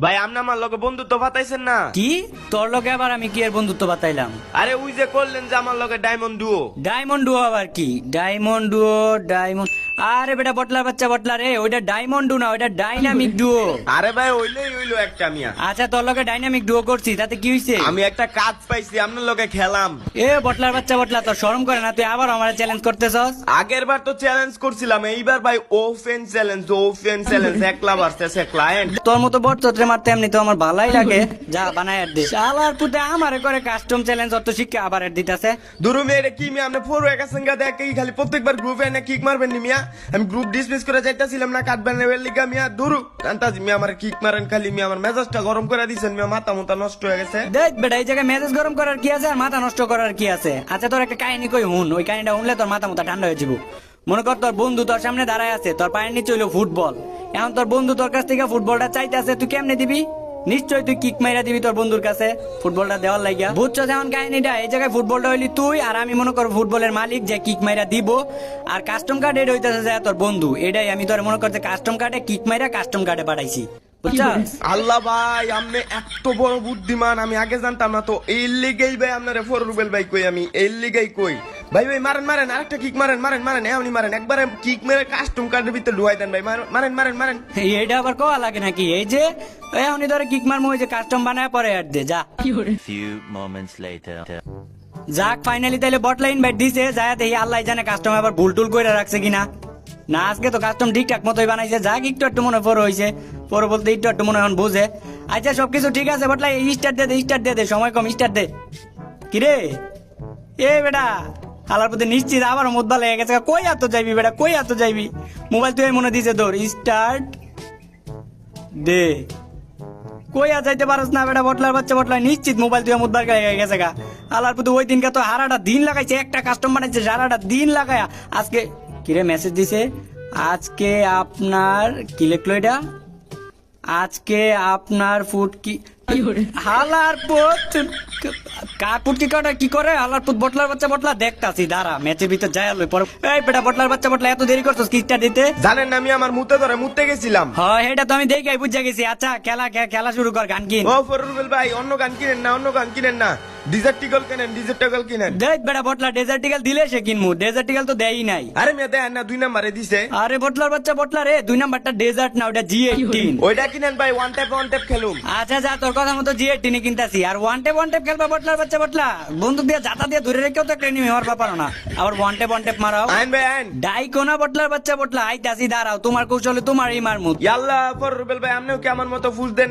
ভাই আপনি আমার লগে বন্ধুত্ব পাতাইছেন না? কি তোর লগে আবার আমি কি এর বন্ধুত্ব বাতাইলাম? আরে ওই যে করলেন যে আমার লগে ডায়মন্ড ডুও। ডায়মন্ড ডুও আবার কি? ডায়মন্ড ডুও ডায়মন্ড, আরে বেটা বটলার বাচ্চা বটলা রে, ওইটা ডায়মন্ড ডুও না, ওইটা ডাইনামিক ডুও। আরে ভাই হইলো একটা মিয়া। আচ্ছা তোর লগে ডাইনামিক ডুও করছি, তাতে কি হইছে? আমি একটা কাজ পাইছি, আপনার লগে খেলাম। এ বটলার বাচ্চা বটলা, তোর শরম করে না? তুই আবার আমার চ্যালেঞ্জ করতেছস? আগের বার তো চ্যালেঞ্জ করছিলাম, এইবার ভাই ওপেন চ্যালেঞ্জ একলা ভার্সেস একলা। তোর মতো বট চত্রে মারতে এমনি তো আমার ভালাই লাগে। যা বানায় আর দে। শালার পুতে আমারে করে কাস্টম চ্যালেঞ্জ অত শিক্ষা আবার এর দিতাছে। দুরু মেরে কি মিয়া আপনি ফোর এক সঙ্গে দেখে খালি প্রত্যেকবার গ্রুপে এনে কিক মারবেন নি মিয়া? আমি গ্রুপ ডিসমিস করে যাইতাছিলাম না কাটবেন এর লিগা মিয়া। দুরু কান্তাজি মিয়া আমার কিক মারেন খালি মিয়া, আমার মেজাজটা গরম করে দিছেন মিয়া, মাথা মুথা নষ্ট হয়ে গেছে। দেখ বেটা এই জায়গায় মেজাজ গরম করার কি আছে আর মাথা নষ্ট করার কি আছে? আচ্ছা তোর একটা কাহিনী কই হুন, ওই কাহিনীটা শুনলে তোর মাথা মুথা ঠান্ডা হয়ে যাবো। মনে কর তোর বন্ধু তোর সামনে দাঁড়ায় আছে, তোর পায়ের নিচে হইলো ফুটবল। এখন তোর বন্ধু তোর কাছ থেকে ফুটবলটা চাইতে আছে, তুই কেমনে দিবি? নিশ্চয় তুই কিক মাইরা দিবি তোর বন্ধুর কাছে ফুটবলটা দেওয়ার লাগিয়া। বুঝছো যেমন কাহিনীটা? এই জায়গায় ফুটবলটা হইলি তুই আর আমি মনে কর ফুটবলের মালিক যে কিক মাইরা দিব, আর কাস্টম কার্ড এটা হইতেছে যে তোর বন্ধু। এটাই আমি তোর মনে করতে কাস্টম কার্ডে কিক মাইরা কাস্টম কার্ডে পাঠাইছি, বুঝছস? আল্লাহ ভাই আপনি এত বড় বুদ্ধিমান, আমি আগে জানতাম না তো। এই লিগেই ভাই আপনারে ফোর রুবেল ভাই কই, আমি এই লিগেই কই। ভাই ভাই মারেন আরেকটা কিক মারেন এমনি মারেন, একবারে কিক মেরে কাস্টম কার্ডের ভিতরে ঢুকাই দেন ভাই। মারেন। এইটা আবার কোয়া লাগে নাকি? এই যে এখনই ধরে কিক মারমু, ওই যে কাস্টম বানায় পরে আর দে যা। Few moments later. যাক ফাইনালি তাইলে বট লাইন বাইট দিছে, যায় দেখি আল্লাহ জানে কাস্টম আবার ভুল টুল করে রাখছে কিনা। না আজকে তো কাস্টম ঠিকঠাক মতোই বানাইছে। যাক একটু মনে পরে হয়েছে, পরে বলতে একটু মনে এখন বুঝে। আচ্ছা সবকিছু ঠিক আছে বটলাই, স্টার্ট দে দে, সময় কম, স্টার্ট দে। কিরে এ বেটা আলার প্রতি নিশ্চিত আবার মোদ্দা লেগে গেছে। কই এত যাইবি বেটা, কই এত যাইবি? মোবাইল তুই মনে দিছে তোর, স্টার্ট দে। কই আর যাইতে পারস না বেটা বটলার বাচ্চা বটলা, নিশ্চিত মোবাইল তুই মুদ্দার লেগে গেছে গা। আলার প্রতি ওই দিনকে তো হারাটা দিন লাগাইছে, একটা কাস্টম বানাইছে সারাটা দিন লাগায়া। আজকে কিরে মেসেজ দিছে, আজকে আপনার কি লিখলো এটা, আজকে আপনার ফুড কি হালার পুত কাকুর কি করে কি করে? হালার পুত বটলার বাচ্চা বটলা দেখতাছি, দাঁড়া ম্যাচের ভিতর যাই লই পরে। এই বেটা বটলার বাচ্চা বটলা এত দেরি করছস কিকটা দিতে? জানেন না আমি আমার মুতে গেছিলাম। হয় এটা তো আমি দেখাই বুঝা গেছি। আচ্ছা খেলা শুরু কর, গান কিন। ও ফোর রুবেল ভাই অন্য গান কিনেন না, ডিজার্টিকল কিনেন। দেখ বেটা বটলা ডেজার্টিক্যাল দিলে সে কিনমু, ডেজার্টিক্যাল তো দেয়ই নাই। আরে মেয়ে দেন না, 2 নাম্বারে দিছে। আরে বটলার বাচ্চা বটলা রে, 2 নাম্বারটা ডেজার্ট না, ওটা G18। ওইটা কিনেন ভাই, ওয়ান ট্যাপ খেলুম। আচ্ছা যা তোর কথা মতো G18 কিনতাছি। আর ওয়ান টেপ খেলবা বটলার বাচ্চা বটলা? বন্দুক দিয়ে জাতা দিয়ে ধরে রেখেও তো একটা এনিমি মারবা পারো না, আবার ওয়ান টেপ মারাও। আইন ভাই আইন। ডাইকোনা বটলার বাচ্চা বটলা আইতাছি, দাঁড়াও তোমার কৌশলে তোমার এই মারমু। ইয়াল্লা ফোর রুবেল ভাই আপনিও কি আমার মতো ফুস দেন?